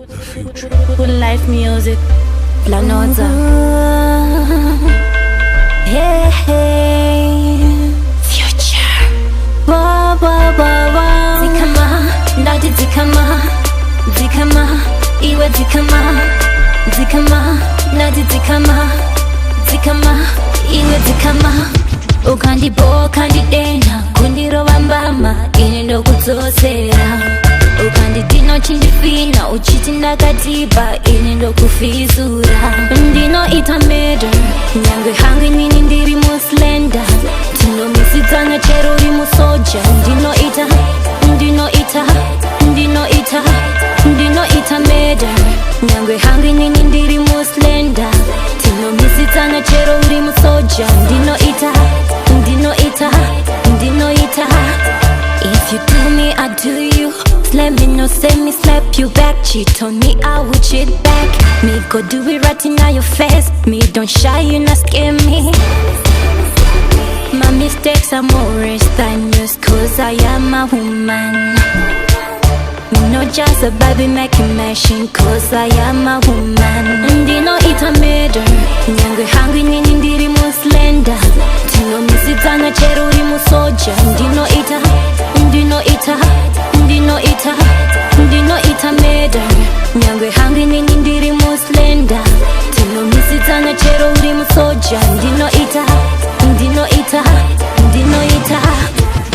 Good life music. La nota. Hey, hey. Future. Wa wa wa wa. Zikama, nadi zikama, zikama, iwe zikama, zikama, nadi zikama, zikama, iwe zikama. Ukandibo kandidena, kundiro wambama, inindo kudzosera. Ukandidino chindifina, uchiti ndakatiba, inindo kufizura. Ndino ita murder, nyangwe hangu nini ndiri muslender. Tino misitana chero uri musoja. Ndino ita murder, nyangwe hangu nini ndiri muslender. Tino misitana chero uri musoja. Ndino ita. If you do me, I do you. Let me know, say me slap you back. Cheat on me, I will cheat back. Me go do it right in your face. Me don't shy, you not scare me. My mistakes are more than yours, cause I am a woman. Me not just a baby making machine, cause I am a woman. Ndino ita murder, nyangwe hangu nini ndiri muslender. Tino misitana chero uri musoja. Ndino ita murder, nyangwe hangu nini ndiri muslender. Tino misitana chero uri musoja. Ndino ita.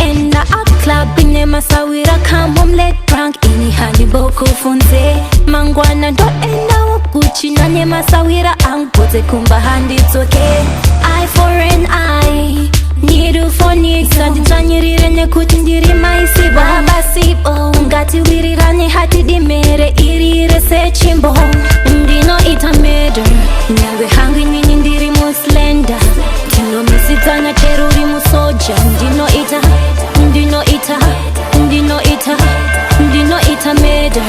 In the art club ine masawira come home late drunk. Ini handi boko funze mangwana do enda ukuchi nanye masawira angpote kumba handi it's okay. Eye for an eye, nidu for need. Sandi chanyirire nekuti ndiri maisi baba sipo. Ngati wirirane hati dimere irire se chimbo. Ndino ita murder, nyangwe hangu nini ndiri muslender. Tino misitana chero uri musoja. Ndino ita murder,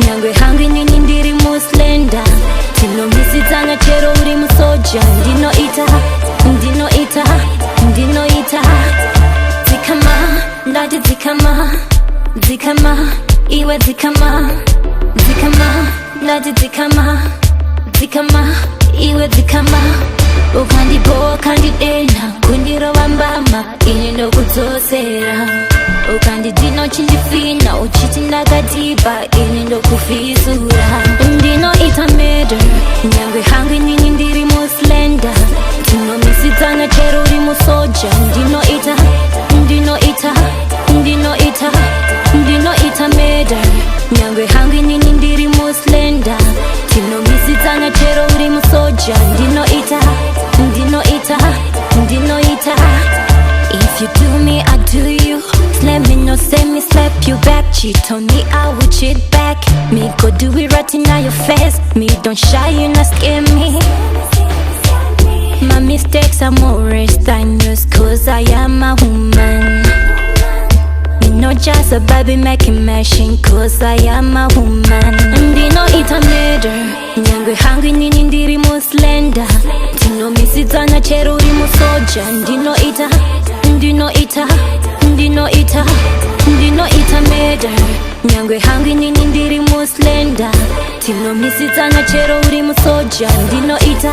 nyangwe hangu nini ndiri muslender. Tino misitana chero uri musoja. Ndino ita. Zikama, nadi zikama, zikama, iwe zikama, zikama, nadi zikama, zikama, iwe zikama. Ukandibo kandidena, kundiro wambama, inindo kudzosera. Ukandidino chindifina, uchiti ndakatiba, inindo kufizura. Ndino ita murder, nyangwe hangu nini ndiri muslender. Tino misitana chero uri musoja. Ndino ita murder, nyangwe hangu nini ndiri muslender. Tino misitana chero uri musoja. Ndino ita. If you do me, I do you. Let me know, say me slap you back. Cheat on me, I will cheat back. Me go do it right in your face. Me don't shy, you not scare me. My mistakes are more than yours, cause I am a woman. Me not just a baby making machine, cause I am a woman. Ndino ita murder, nyangwe hangu nini ndiri muslender. Tino misitana chero uri musoja. Ndino ita murder, nyangwe hangu nini ndiri muslender. Tino misitana chero uri musoja. Ndino ita